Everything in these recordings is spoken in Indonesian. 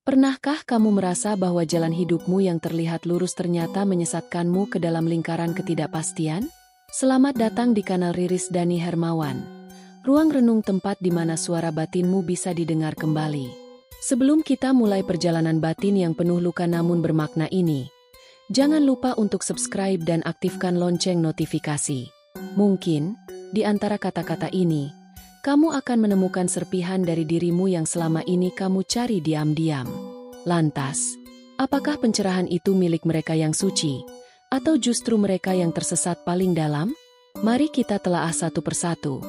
Pernahkah kamu merasa bahwa jalan hidupmu yang terlihat lurus ternyata menyesatkanmu ke dalam lingkaran ketidakpastian? Selamat datang di kanal Riris Dani Hermawan, ruang renung tempat di mana suara batinmu bisa didengar kembali. Sebelum kita mulai perjalanan batin yang penuh luka namun bermakna ini, jangan lupa untuk subscribe dan aktifkan lonceng notifikasi. Mungkin, di antara kata-kata ini, kamu akan menemukan serpihan dari dirimu yang selama ini kamu cari diam-diam. Lantas, apakah pencerahan itu milik mereka yang suci, atau justru mereka yang tersesat paling dalam? Mari kita telaah satu persatu.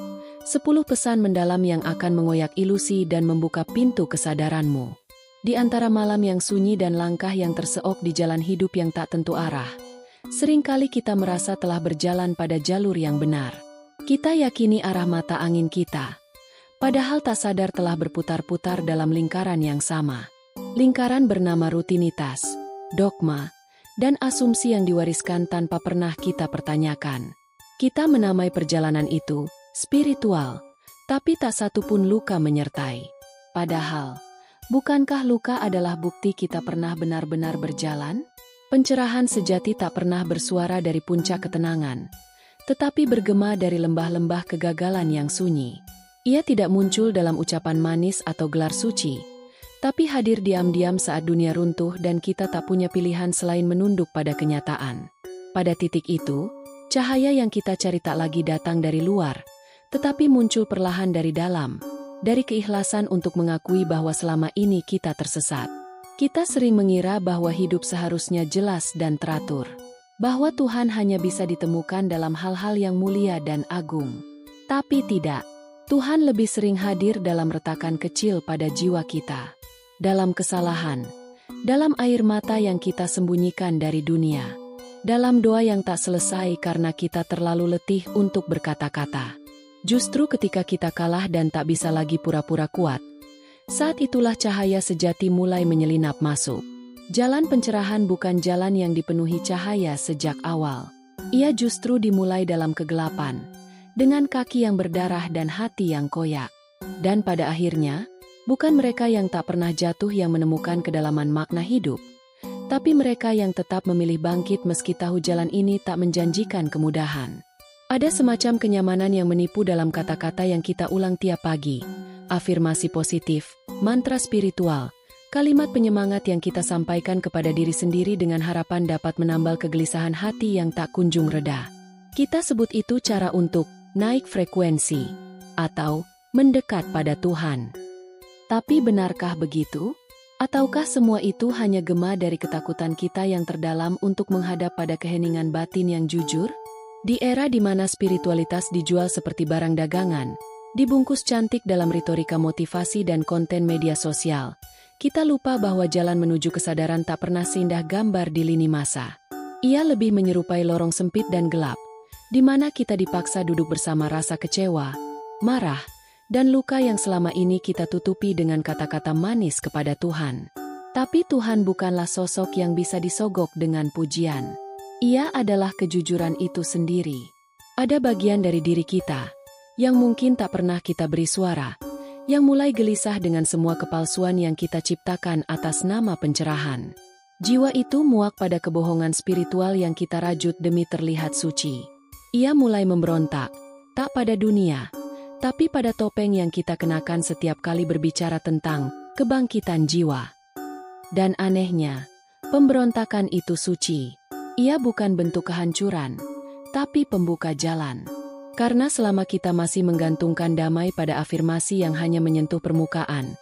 10 pesan mendalam yang akan mengoyak ilusi dan membuka pintu kesadaranmu. Di antara malam yang sunyi dan langkah yang terseok di jalan hidup yang tak tentu arah, seringkali kita merasa telah berjalan pada jalur yang benar. Kita yakini arah mata angin kita, padahal tak sadar telah berputar-putar dalam lingkaran yang sama. Lingkaran bernama rutinitas, dogma, dan asumsi yang diwariskan tanpa pernah kita pertanyakan. Kita menamai perjalanan itu spiritual, tapi tak satu pun luka menyertai. Padahal, bukankah luka adalah bukti kita pernah benar-benar berjalan? Pencerahan sejati tak pernah bersuara dari puncak ketenangan, tetapi bergema dari lembah-lembah kegagalan yang sunyi. Ia tidak muncul dalam ucapan manis atau gelar suci, tapi hadir diam-diam saat dunia runtuh dan kita tak punya pilihan selain menunduk pada kenyataan. Pada titik itu, cahaya yang kita cari tak lagi datang dari luar, tetapi muncul perlahan dari dalam, dari keikhlasan untuk mengakui bahwa selama ini kita tersesat. Kita sering mengira bahwa hidup seharusnya jelas dan teratur, bahwa Tuhan hanya bisa ditemukan dalam hal-hal yang mulia dan agung. Tapi tidak, Tuhan lebih sering hadir dalam retakan kecil pada jiwa kita, dalam kesalahan, dalam air mata yang kita sembunyikan dari dunia, dalam doa yang tak selesai karena kita terlalu letih untuk berkata-kata. Justru ketika kita kalah dan tak bisa lagi pura-pura kuat, saat itulah cahaya sejati mulai menyelinap masuk. Jalan pencerahan bukan jalan yang dipenuhi cahaya sejak awal. Ia justru dimulai dalam kegelapan, dengan kaki yang berdarah dan hati yang koyak. Dan pada akhirnya, bukan mereka yang tak pernah jatuh yang menemukan kedalaman makna hidup, tapi mereka yang tetap memilih bangkit meski tahu jalan ini tak menjanjikan kemudahan. Ada semacam kenyamanan yang menipu dalam kata-kata yang kita ulang tiap pagi, afirmasi positif, mantra spiritual, kalimat penyemangat yang kita sampaikan kepada diri sendiri dengan harapan dapat menambal kegelisahan hati yang tak kunjung reda. Kita sebut itu cara untuk naik frekuensi atau mendekat pada Tuhan. Tapi benarkah begitu? Ataukah semua itu hanya gema dari ketakutan kita yang terdalam untuk menghadap pada keheningan batin yang jujur? Di era di mana spiritualitas dijual seperti barang dagangan, dibungkus cantik dalam retorika motivasi dan konten media sosial, kita lupa bahwa jalan menuju kesadaran tak pernah seindah gambar di lini masa. Ia lebih menyerupai lorong sempit dan gelap, di mana kita dipaksa duduk bersama rasa kecewa, marah, dan luka yang selama ini kita tutupi dengan kata-kata manis kepada Tuhan. Tapi Tuhan bukanlah sosok yang bisa disogok dengan pujian. Ia adalah kejujuran itu sendiri. Ada bagian dari diri kita yang mungkin tak pernah kita beri suara, yang mulai gelisah dengan semua kepalsuan yang kita ciptakan atas nama pencerahan. Jiwa itu muak pada kebohongan spiritual yang kita rajut demi terlihat suci. Ia mulai memberontak, tak pada dunia, tapi pada topeng yang kita kenakan setiap kali berbicara tentang kebangkitan jiwa. Dan anehnya, pemberontakan itu suci. Ia bukan bentuk kehancuran, tapi pembuka jalan. Karena selama kita masih menggantungkan damai pada afirmasi yang hanya menyentuh permukaan,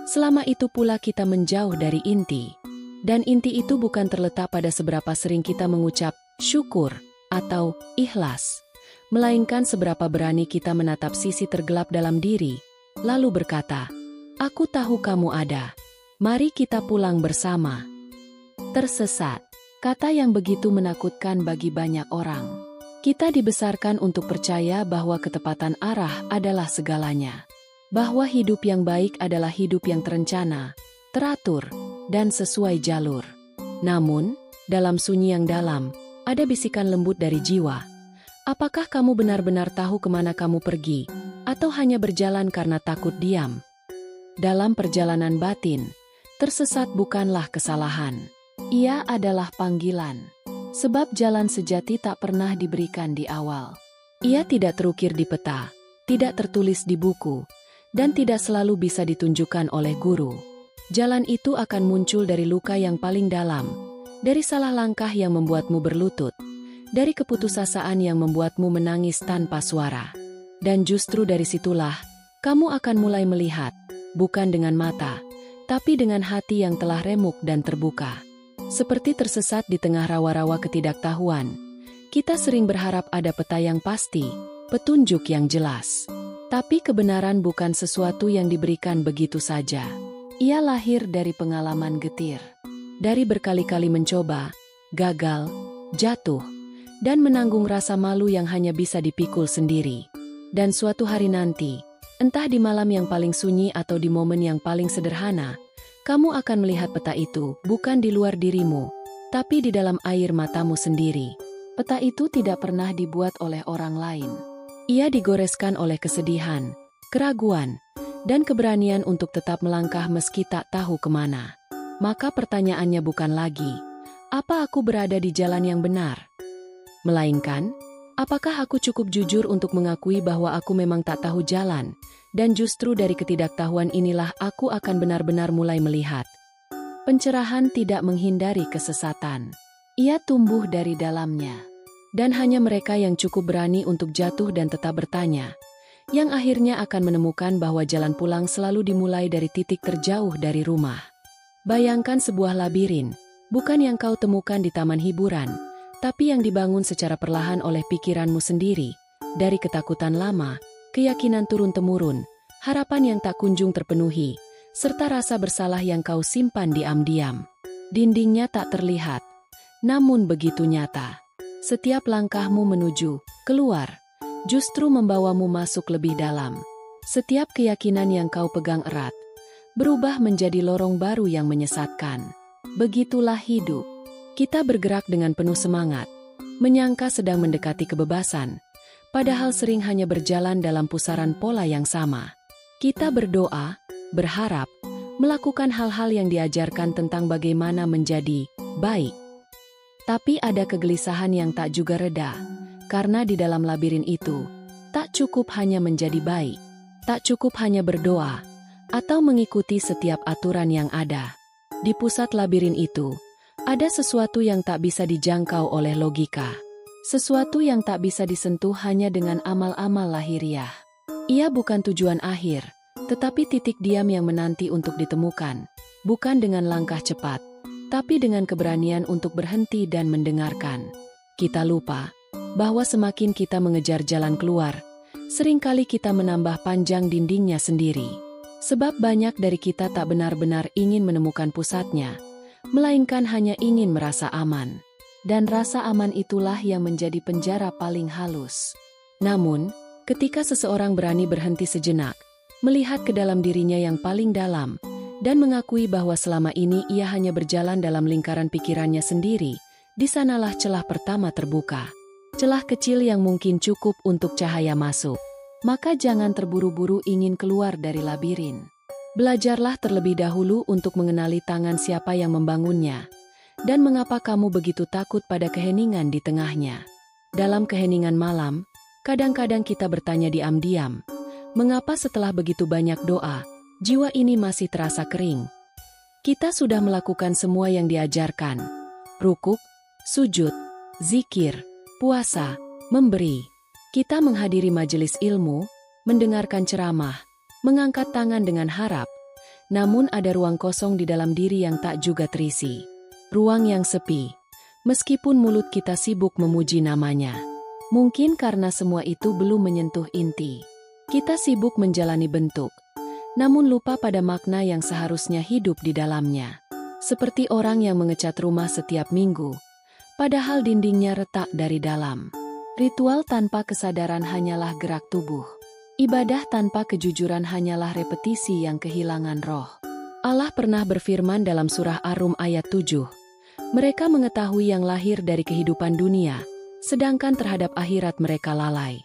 selama itu pula kita menjauh dari inti. Dan inti itu bukan terletak pada seberapa sering kita mengucap syukur atau ikhlas, melainkan seberapa berani kita menatap sisi tergelap dalam diri, lalu berkata, "Aku tahu kamu ada. Mari kita pulang bersama." Tersesat, kata yang begitu menakutkan bagi banyak orang. Kita dibesarkan untuk percaya bahwa ketepatan arah adalah segalanya. Bahwa hidup yang baik adalah hidup yang terencana, teratur, dan sesuai jalur. Namun, dalam sunyi yang dalam, ada bisikan lembut dari jiwa. Apakah kamu benar-benar tahu kemana kamu pergi, atau hanya berjalan karena takut diam? Dalam perjalanan batin, Tersesat bukanlah kesalahan. Ia adalah panggilan. Sebab jalan sejati tak pernah diberikan di awal. Ia tidak terukir di peta, tidak tertulis di buku, dan tidak selalu bisa ditunjukkan oleh guru. Jalan itu akan muncul dari luka yang paling dalam, dari salah langkah yang membuatmu berlutut, dari keputusasaan yang membuatmu menangis tanpa suara. Dan justru dari situlah, kamu akan mulai melihat, bukan dengan mata, tapi dengan hati yang telah remuk dan terbuka. Seperti tersesat di tengah rawa-rawa ketidaktahuan, kita sering berharap ada peta yang pasti, petunjuk yang jelas. Tapi kebenaran bukan sesuatu yang diberikan begitu saja. Ia lahir dari pengalaman getir. Dari berkali-kali mencoba, gagal, jatuh, dan menanggung rasa malu yang hanya bisa dipikul sendiri. Dan suatu hari nanti, entah di malam yang paling sunyi atau di momen yang paling sederhana, kamu akan melihat peta itu bukan di luar dirimu, tapi di dalam air matamu sendiri. Peta itu tidak pernah dibuat oleh orang lain. Ia digoreskan oleh kesedihan, keraguan, dan keberanian untuk tetap melangkah meski tak tahu kemana. Maka pertanyaannya bukan lagi, apa aku berada di jalan yang benar? Melainkan, apakah aku cukup jujur untuk mengakui bahwa aku memang tak tahu jalan, dan justru dari ketidaktahuan inilah aku akan benar-benar mulai melihat. Pencerahan tidak menghindari kesesatan. Ia tumbuh dari dalamnya. Dan hanya mereka yang cukup berani untuk jatuh dan tetap bertanya, yang akhirnya akan menemukan bahwa jalan pulang selalu dimulai dari titik terjauh dari rumah. Bayangkan sebuah labirin, bukan yang kau temukan di taman hiburan, tapi yang dibangun secara perlahan oleh pikiranmu sendiri, dari ketakutan lama, keyakinan turun-temurun, harapan yang tak kunjung terpenuhi, serta rasa bersalah yang kau simpan diam-diam. Dindingnya tak terlihat, namun begitu nyata. Setiap langkahmu menuju keluar, justru membawamu masuk lebih dalam. Setiap keyakinan yang kau pegang erat, berubah menjadi lorong baru yang menyesatkan. Begitulah hidup. Kita bergerak dengan penuh semangat, menyangka sedang mendekati kebebasan, padahal sering hanya berjalan dalam pusaran pola yang sama. Kita berdoa, berharap, melakukan hal-hal yang diajarkan tentang bagaimana menjadi baik. Tapi ada kegelisahan yang tak juga reda, karena di dalam labirin itu, tak cukup hanya menjadi baik, tak cukup hanya berdoa, atau mengikuti setiap aturan yang ada. Di pusat labirin itu, ada sesuatu yang tak bisa dijangkau oleh logika. Sesuatu yang tak bisa disentuh hanya dengan amal-amal lahiriah. Ia bukan tujuan akhir, tetapi titik diam yang menanti untuk ditemukan, bukan dengan langkah cepat, tapi dengan keberanian untuk berhenti dan mendengarkan. Kita lupa bahwa semakin kita mengejar jalan keluar, seringkali kita menambah panjang dindingnya sendiri. Sebab banyak dari kita tak benar-benar ingin menemukan pusatnya, melainkan hanya ingin merasa aman. Dan rasa aman itulah yang menjadi penjara paling halus. Namun, ketika seseorang berani berhenti sejenak, melihat ke dalam dirinya yang paling dalam, dan mengakui bahwa selama ini ia hanya berjalan dalam lingkaran pikirannya sendiri, di sanalah celah pertama terbuka. Celah kecil yang mungkin cukup untuk cahaya masuk. Maka jangan terburu-buru ingin keluar dari labirin. Belajarlah terlebih dahulu untuk mengenali tangan siapa yang membangunnya, dan mengapa kamu begitu takut pada keheningan di tengahnya. Dalam keheningan malam, kadang-kadang kita bertanya diam-diam, mengapa setelah begitu banyak doa, jiwa ini masih terasa kering? Kita sudah melakukan semua yang diajarkan. Rukuk, sujud, zikir, puasa, memberi. Kita menghadiri majelis ilmu, mendengarkan ceramah, mengangkat tangan dengan harap. Namun ada ruang kosong di dalam diri yang tak juga terisi. Ruang yang sepi, meskipun mulut kita sibuk memuji namanya. Mungkin karena semua itu belum menyentuh inti. Kita sibuk menjalani bentuk, namun lupa pada makna yang seharusnya hidup di dalamnya. Seperti orang yang mengecat rumah setiap minggu, padahal dindingnya retak dari dalam. Ritual tanpa kesadaran hanyalah gerak tubuh. Ibadah tanpa kejujuran hanyalah repetisi yang kehilangan roh. Allah pernah berfirman dalam surah Ar-Rum ayat 7. Mereka mengetahui yang lahir dari kehidupan dunia, sedangkan terhadap akhirat mereka lalai.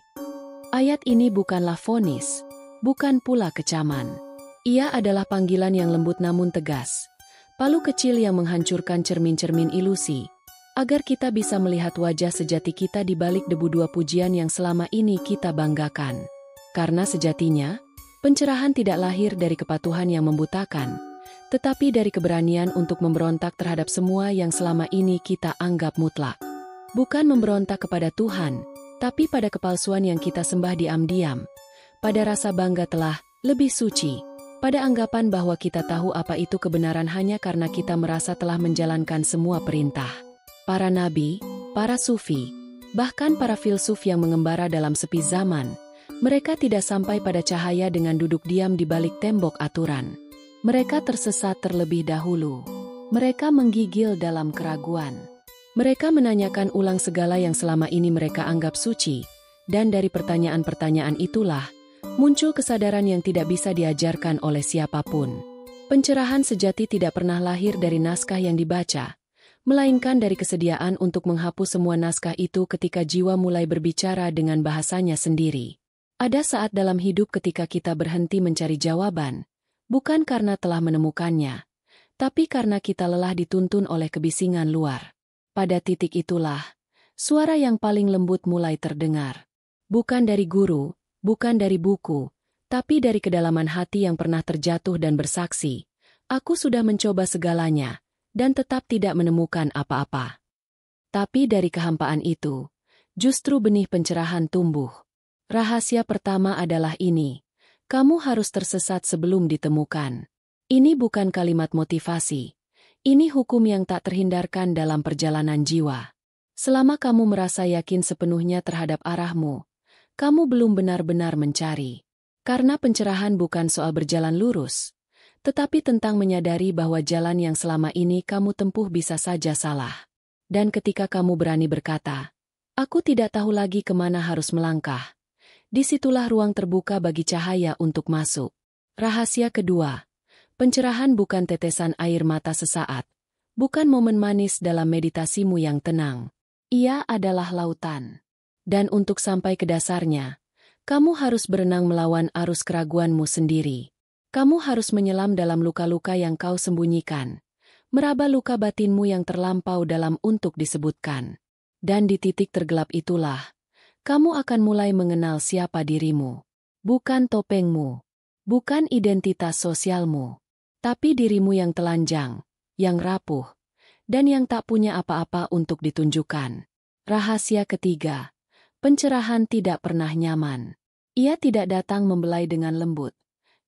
Ayat ini bukanlah vonis, bukan pula kecaman. Ia adalah panggilan yang lembut namun tegas. Palu kecil yang menghancurkan cermin-cermin ilusi, agar kita bisa melihat wajah sejati kita di balik debu dua pujian yang selama ini kita banggakan. Karena sejatinya, pencerahan tidak lahir dari kepatuhan yang membutakan, tetapi dari keberanian untuk memberontak terhadap semua yang selama ini kita anggap mutlak. Bukan memberontak kepada Tuhan, tapi pada kepalsuan yang kita sembah diam-diam, pada rasa bangga telah lebih suci, pada anggapan bahwa kita tahu apa itu kebenaran hanya karena kita merasa telah menjalankan semua perintah. Para nabi, para sufi, bahkan para filsuf yang mengembara dalam sepi zaman, mereka tidak sampai pada cahaya dengan duduk diam di balik tembok aturan. Mereka tersesat terlebih dahulu. Mereka menggigil dalam keraguan. Mereka menanyakan ulang segala yang selama ini mereka anggap suci, dan dari pertanyaan-pertanyaan itulah, muncul kesadaran yang tidak bisa diajarkan oleh siapapun. Pencerahan sejati tidak pernah lahir dari naskah yang dibaca, melainkan dari kesediaan untuk menghapus semua naskah itu ketika jiwa mulai berbicara dengan bahasanya sendiri. Ada saat dalam hidup ketika kita berhenti mencari jawaban, bukan karena telah menemukannya, tapi karena kita lelah dituntun oleh kebisingan luar. Pada titik itulah, suara yang paling lembut mulai terdengar. Bukan dari guru, bukan dari buku, tapi dari kedalaman hati yang pernah terjatuh dan bersaksi, aku sudah mencoba segalanya, dan tetap tidak menemukan apa-apa. Tapi dari kehampaan itu, justru benih pencerahan tumbuh. Rahasia pertama adalah ini, kamu harus tersesat sebelum ditemukan. Ini bukan kalimat motivasi, ini hukum yang tak terhindarkan dalam perjalanan jiwa. Selama kamu merasa yakin sepenuhnya terhadap arahmu, kamu belum benar-benar mencari. Karena pencerahan bukan soal berjalan lurus, tetapi tentang menyadari bahwa jalan yang selama ini kamu tempuh bisa saja salah. Dan ketika kamu berani berkata, aku tidak tahu lagi kemana harus melangkah, disitulah ruang terbuka bagi cahaya untuk masuk. Rahasia kedua, pencerahan bukan tetesan air mata sesaat, bukan momen manis dalam meditasimu yang tenang. Ia adalah lautan. Dan untuk sampai ke dasarnya, kamu harus berenang melawan arus keraguanmu sendiri. Kamu harus menyelam dalam luka-luka yang kau sembunyikan, meraba luka batinmu yang terlampau dalam untuk disebutkan. Dan di titik tergelap itulah, kamu akan mulai mengenal siapa dirimu. Bukan topengmu, bukan identitas sosialmu, tapi dirimu yang telanjang, yang rapuh, dan yang tak punya apa-apa untuk ditunjukkan. Rahasia ketiga, pencerahan tidak pernah nyaman. Ia tidak datang membelai dengan lembut,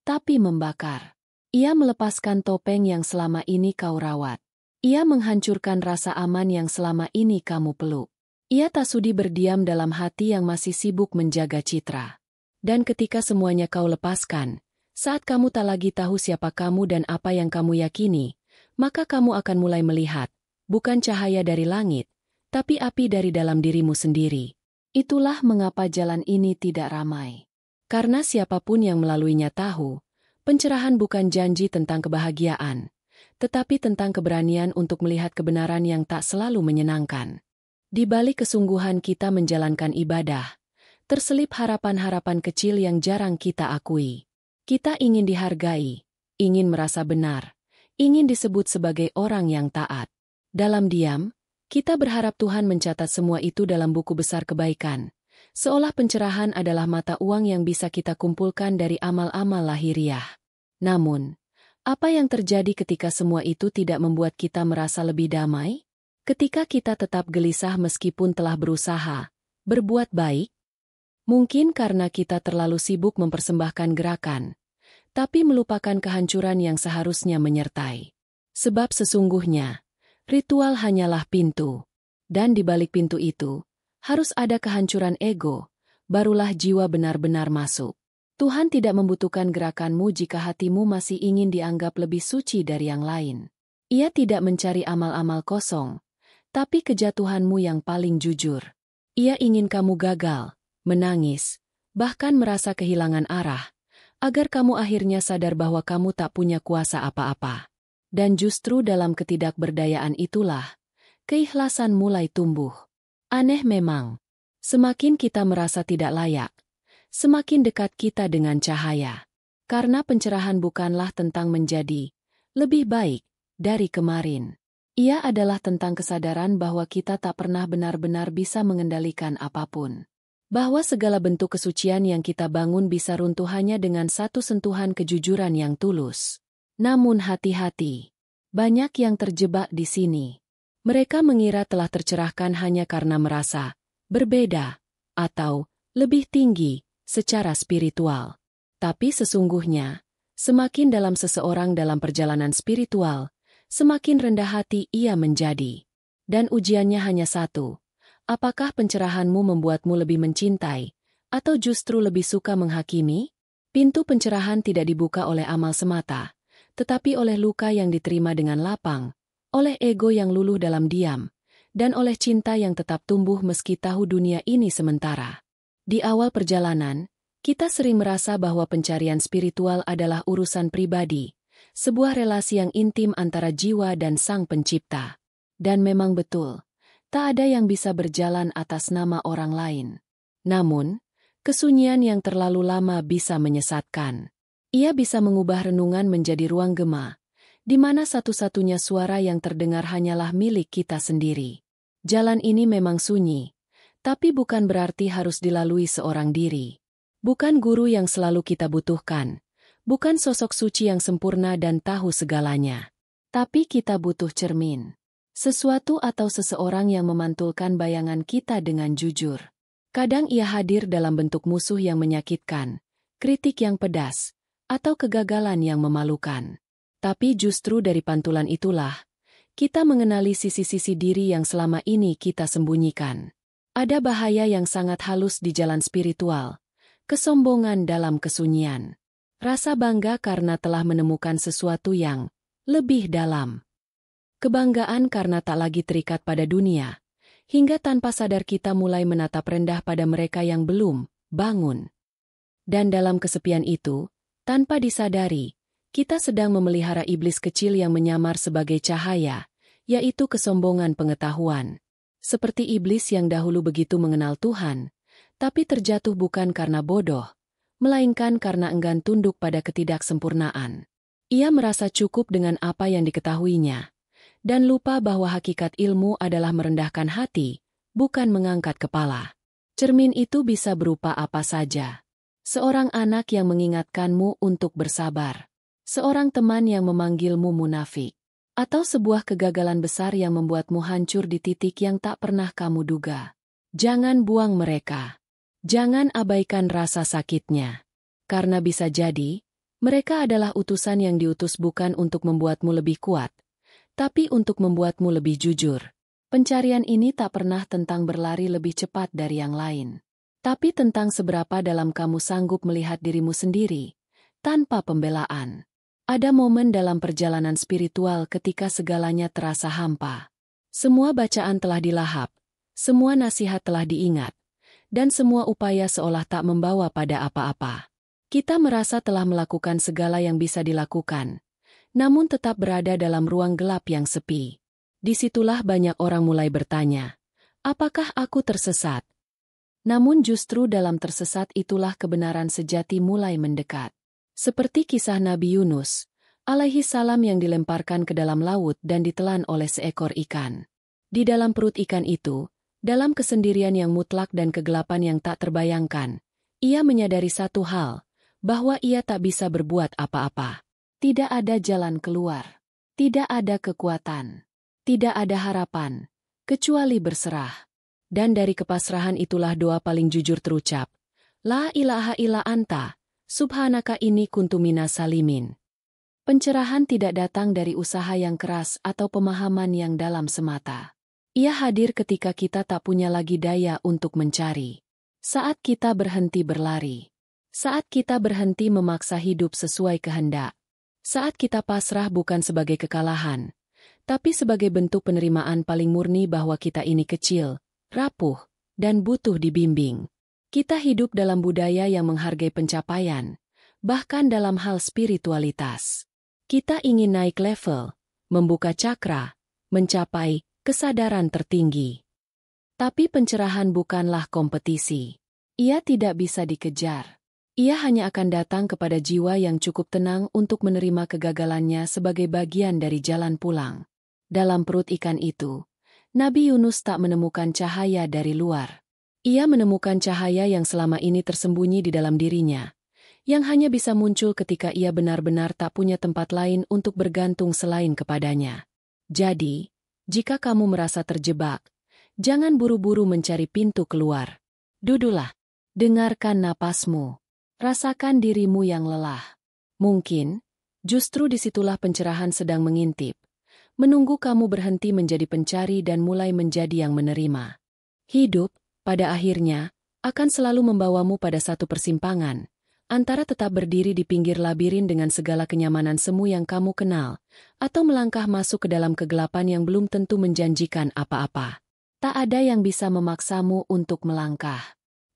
tapi membakar. Ia melepaskan topeng yang selama ini kau rawat. Ia menghancurkan rasa aman yang selama ini kamu peluk. Ia tak sudi berdiam dalam hati yang masih sibuk menjaga citra. Dan ketika semuanya kau lepaskan, saat kamu tak lagi tahu siapa kamu dan apa yang kamu yakini, maka kamu akan mulai melihat, bukan cahaya dari langit, tapi api dari dalam dirimu sendiri. Itulah mengapa jalan ini tidak ramai. Karena siapapun yang melaluinya tahu, pencerahan bukan janji tentang kebahagiaan, tetapi tentang keberanian untuk melihat kebenaran yang tak selalu menyenangkan. Di balik kesungguhan kita menjalankan ibadah, terselip harapan-harapan kecil yang jarang kita akui. Kita ingin dihargai, ingin merasa benar, ingin disebut sebagai orang yang taat. Dalam diam, kita berharap Tuhan mencatat semua itu dalam buku besar kebaikan, seolah pencerahan adalah mata uang yang bisa kita kumpulkan dari amal-amal lahiriah. Namun, apa yang terjadi ketika semua itu tidak membuat kita merasa lebih damai? Ketika kita tetap gelisah meskipun telah berusaha berbuat baik? Mungkin karena kita terlalu sibuk mempersembahkan gerakan, tapi melupakan kehancuran yang seharusnya menyertai. Sebab sesungguhnya, ritual hanyalah pintu, dan di balik pintu itu, harus ada kehancuran ego, barulah jiwa benar-benar masuk. Tuhan tidak membutuhkan gerakanmu jika hatimu masih ingin dianggap lebih suci dari yang lain. Ia tidak mencari amal-amal kosong, tapi kejatuhanmu yang paling jujur. Ia ingin kamu gagal, menangis, bahkan merasa kehilangan arah, agar kamu akhirnya sadar bahwa kamu tak punya kuasa apa-apa. Dan justru dalam ketidakberdayaan itulah, keikhlasan mulai tumbuh. Aneh memang, semakin kita merasa tidak layak, semakin dekat kita dengan cahaya. Karena pencerahan bukanlah tentang menjadi lebih baik, dari kemarin. Ia adalah tentang kesadaran bahwa kita tak pernah benar-benar bisa mengendalikan apapun. Bahwa segala bentuk kesucian yang kita bangun bisa runtuh hanya dengan satu sentuhan kejujuran yang tulus. Namun hati-hati. Banyak yang terjebak di sini. Mereka mengira telah tercerahkan hanya karena merasa berbeda atau lebih tinggi secara spiritual. Tapi sesungguhnya, semakin dalam seseorang dalam perjalanan spiritual, semakin rendah hati ia menjadi. Dan ujiannya hanya satu. Apakah pencerahanmu membuatmu lebih mencintai, atau justru lebih suka menghakimi? Pintu pencerahan tidak dibuka oleh amal semata, tetapi oleh luka yang diterima dengan lapang, oleh ego yang luluh dalam diam, dan oleh cinta yang tetap tumbuh meski tahu dunia ini sementara. Di awal perjalanan, kita sering merasa bahwa pencarian spiritual adalah urusan pribadi, sebuah relasi yang intim antara jiwa dan Sang Pencipta. Dan memang betul. Tak ada yang bisa berjalan atas nama orang lain. Namun, kesunyian yang terlalu lama bisa menyesatkan. Ia bisa mengubah renungan menjadi ruang gema, di mana satu-satunya suara yang terdengar hanyalah milik kita sendiri. Jalan ini memang sunyi, tapi bukan berarti harus dilalui seorang diri. Bukan guru yang selalu kita butuhkan, bukan sosok suci yang sempurna dan tahu segalanya. Tapi kita butuh cermin. Sesuatu atau seseorang yang memantulkan bayangan kita dengan jujur. Kadang ia hadir dalam bentuk musuh yang menyakitkan, kritik yang pedas, atau kegagalan yang memalukan. Tapi justru dari pantulan itulah, kita mengenali sisi-sisi diri yang selama ini kita sembunyikan. Ada bahaya yang sangat halus di jalan spiritual, kesombongan dalam kesunyian. Rasa bangga karena telah menemukan sesuatu yang lebih dalam. Kebanggaan karena tak lagi terikat pada dunia, hingga tanpa sadar kita mulai menatap rendah pada mereka yang belum bangun. Dan dalam kesepian itu, tanpa disadari, kita sedang memelihara iblis kecil yang menyamar sebagai cahaya, yaitu kesombongan pengetahuan. Seperti iblis yang dahulu begitu mengenal Tuhan, tapi terjatuh bukan karena bodoh, melainkan karena enggan tunduk pada ketidaksempurnaan. Ia merasa cukup dengan apa yang diketahuinya, dan lupa bahwa hakikat ilmu adalah merendahkan hati, bukan mengangkat kepala. Cermin itu bisa berupa apa saja. Seorang anak yang mengingatkanmu untuk bersabar. Seorang teman yang memanggilmu munafik. Atau sebuah kegagalan besar yang membuatmu hancur di titik yang tak pernah kamu duga. Jangan buang mereka. Jangan abaikan rasa sakitnya. Karena bisa jadi, mereka adalah utusan yang diutus bukan untuk membuatmu lebih kuat, tapi untuk membuatmu lebih jujur. Pencarian ini tak pernah tentang berlari lebih cepat dari yang lain, tapi tentang seberapa dalam kamu sanggup melihat dirimu sendiri, tanpa pembelaan. Ada momen dalam perjalanan spiritual ketika segalanya terasa hampa. Semua bacaan telah dilahap, semua nasihat telah diingat, dan semua upaya seolah tak membawa pada apa-apa. Kita merasa telah melakukan segala yang bisa dilakukan, namun tetap berada dalam ruang gelap yang sepi. Disitulah banyak orang mulai bertanya, apakah aku tersesat? Namun justru dalam tersesat itulah kebenaran sejati mulai mendekat. Seperti kisah Nabi Yunus, alaihi salam yang dilemparkan ke dalam laut dan ditelan oleh seekor ikan. Di dalam perut ikan itu, dalam kesendirian yang mutlak dan kegelapan yang tak terbayangkan, ia menyadari satu hal, bahwa ia tak bisa berbuat apa-apa. Tidak ada jalan keluar. Tidak ada kekuatan. Tidak ada harapan. Kecuali berserah. Dan dari kepasrahan itulah doa paling jujur terucap. La ilaha illa anta, subhanaka inni kuntu minas salimin. Pencerahan tidak datang dari usaha yang keras atau pemahaman yang dalam semata. Ia hadir ketika kita tak punya lagi daya untuk mencari. Saat kita berhenti berlari. Saat kita berhenti memaksa hidup sesuai kehendak. Saat kita pasrah bukan sebagai kekalahan, tapi sebagai bentuk penerimaan paling murni bahwa kita ini kecil, rapuh, dan butuh dibimbing. Kita hidup dalam budaya yang menghargai pencapaian, bahkan dalam hal spiritualitas. Kita ingin naik level, membuka cakra, mencapai kesadaran tertinggi. Tapi pencerahan bukanlah kompetisi. Ia tidak bisa dikejar. Ia hanya akan datang kepada jiwa yang cukup tenang untuk menerima kegagalannya sebagai bagian dari jalan pulang. Dalam perut ikan itu, Nabi Yunus tak menemukan cahaya dari luar. Ia menemukan cahaya yang selama ini tersembunyi di dalam dirinya, yang hanya bisa muncul ketika ia benar-benar tak punya tempat lain untuk bergantung selain kepadanya. Jadi, jika kamu merasa terjebak, jangan buru-buru mencari pintu keluar. Duduklah, dengarkan napasmu, rasakan dirimu yang lelah. Mungkin, justru disitulah pencerahan sedang mengintip, menunggu kamu berhenti menjadi pencari dan mulai menjadi yang menerima. Hidup, pada akhirnya, akan selalu membawamu pada satu persimpangan, antara tetap berdiri di pinggir labirin dengan segala kenyamanan semu yang kamu kenal, atau melangkah masuk ke dalam kegelapan yang belum tentu menjanjikan apa-apa. Tak ada yang bisa memaksamu untuk melangkah.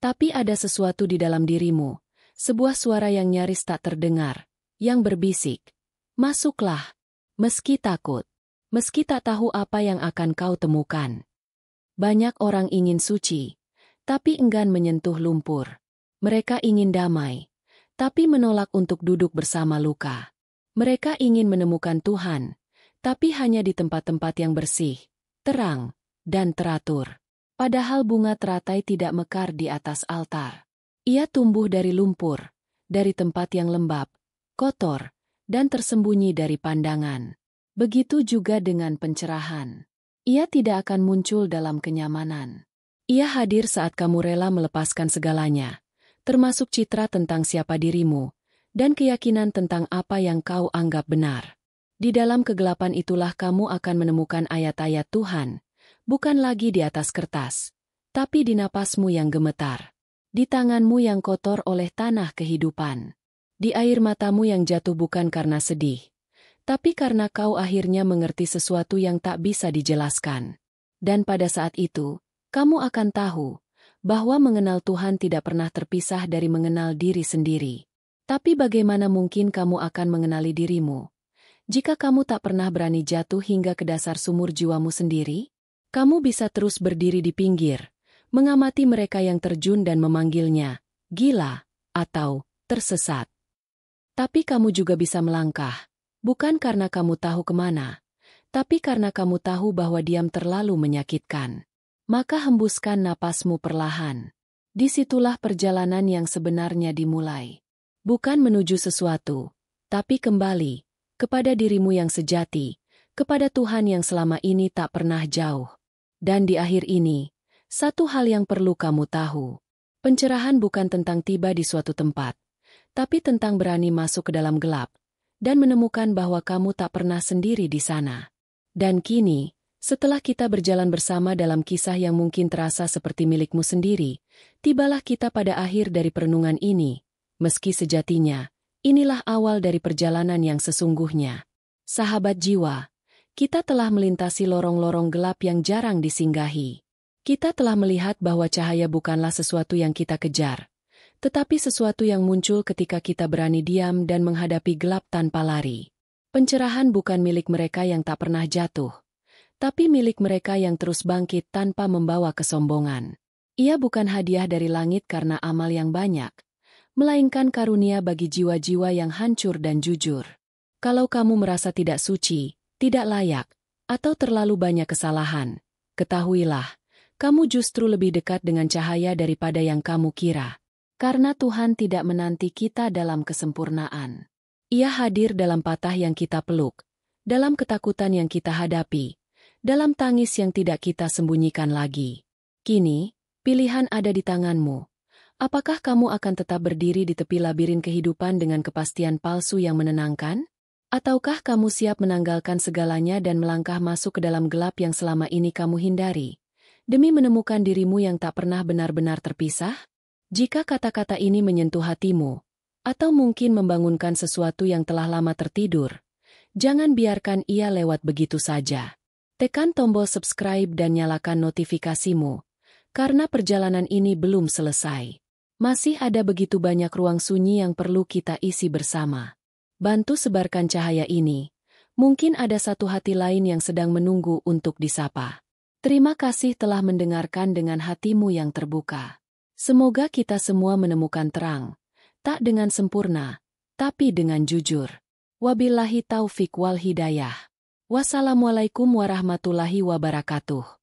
Tapi ada sesuatu di dalam dirimu, sebuah suara yang nyaris tak terdengar, yang berbisik, "Masuklah." Meski takut, meski tak tahu apa yang akan kau temukan. Banyak orang ingin suci, tapi enggan menyentuh lumpur. Mereka ingin damai, tapi menolak untuk duduk bersama luka. Mereka ingin menemukan Tuhan, tapi hanya di tempat-tempat yang bersih, terang, dan teratur. Padahal bunga teratai tidak mekar di atas altar. Ia tumbuh dari lumpur, dari tempat yang lembab, kotor, dan tersembunyi dari pandangan. Begitu juga dengan pencerahan. Ia tidak akan muncul dalam kenyamanan. Ia hadir saat kamu rela melepaskan segalanya, termasuk citra tentang siapa dirimu, dan keyakinan tentang apa yang kau anggap benar. Di dalam kegelapan itulah kamu akan menemukan ayat-ayat Tuhan, bukan lagi di atas kertas, tapi di napasmu yang gemetar, di tanganmu yang kotor oleh tanah kehidupan, di air matamu yang jatuh bukan karena sedih, tapi karena kau akhirnya mengerti sesuatu yang tak bisa dijelaskan. Dan pada saat itu, kamu akan tahu bahwa mengenal Tuhan tidak pernah terpisah dari mengenal diri sendiri. Tapi bagaimana mungkin kamu akan mengenali dirimu jika kamu tak pernah berani jatuh hingga ke dasar sumur jiwamu sendiri? Kamu bisa terus berdiri di pinggir, mengamati mereka yang terjun dan memanggilnya gila atau tersesat. Tapi kamu juga bisa melangkah, bukan karena kamu tahu kemana, tapi karena kamu tahu bahwa diam terlalu menyakitkan. Maka hembuskan napasmu perlahan. Disitulah perjalanan yang sebenarnya dimulai. Bukan menuju sesuatu, tapi kembali kepada dirimu yang sejati, kepada Tuhan yang selama ini tak pernah jauh. Dan di akhir ini, satu hal yang perlu kamu tahu. Pencerahan bukan tentang tiba di suatu tempat, tapi tentang berani masuk ke dalam gelap, dan menemukan bahwa kamu tak pernah sendiri di sana. Dan kini, setelah kita berjalan bersama dalam kisah yang mungkin terasa seperti milikmu sendiri, tibalah kita pada akhir dari perenungan ini. Meski sejatinya, inilah awal dari perjalanan yang sesungguhnya. Sahabat jiwa, kita telah melintasi lorong-lorong gelap yang jarang disinggahi. Kita telah melihat bahwa cahaya bukanlah sesuatu yang kita kejar, tetapi sesuatu yang muncul ketika kita berani diam dan menghadapi gelap tanpa lari. Pencerahan bukan milik mereka yang tak pernah jatuh, tapi milik mereka yang terus bangkit tanpa membawa kesombongan. Ia bukan hadiah dari langit karena amal yang banyak, melainkan karunia bagi jiwa-jiwa yang hancur dan jujur. Kalau kamu merasa tidak suci, tidak layak, atau terlalu banyak kesalahan, ketahuilah, kamu justru lebih dekat dengan cahaya daripada yang kamu kira. Karena Tuhan tidak menanti kita dalam kesempurnaan. Ia hadir dalam patah yang kita peluk, dalam ketakutan yang kita hadapi, dalam tangis yang tidak kita sembunyikan lagi. Kini, pilihan ada di tanganmu. Apakah kamu akan tetap berdiri di tepi labirin kehidupan dengan kepastian palsu yang menenangkan? Ataukah kamu siap menanggalkan segalanya dan melangkah masuk ke dalam gelap yang selama ini kamu hindari, demi menemukan dirimu yang tak pernah benar-benar terpisah? Jika kata-kata ini menyentuh hatimu, atau mungkin membangunkan sesuatu yang telah lama tertidur, jangan biarkan ia lewat begitu saja. Tekan tombol subscribe dan nyalakan notifikasimu, karena perjalanan ini belum selesai. Masih ada begitu banyak ruang sunyi yang perlu kita isi bersama. Bantu sebarkan cahaya ini. Mungkin ada satu hati lain yang sedang menunggu untuk disapa. Terima kasih telah mendengarkan dengan hatimu yang terbuka. Semoga kita semua menemukan terang, Tak dengan sempurna, tapi dengan jujur. Wabillahi taufik wal hidayah. Wassalamualaikum warahmatullahi wabarakatuh.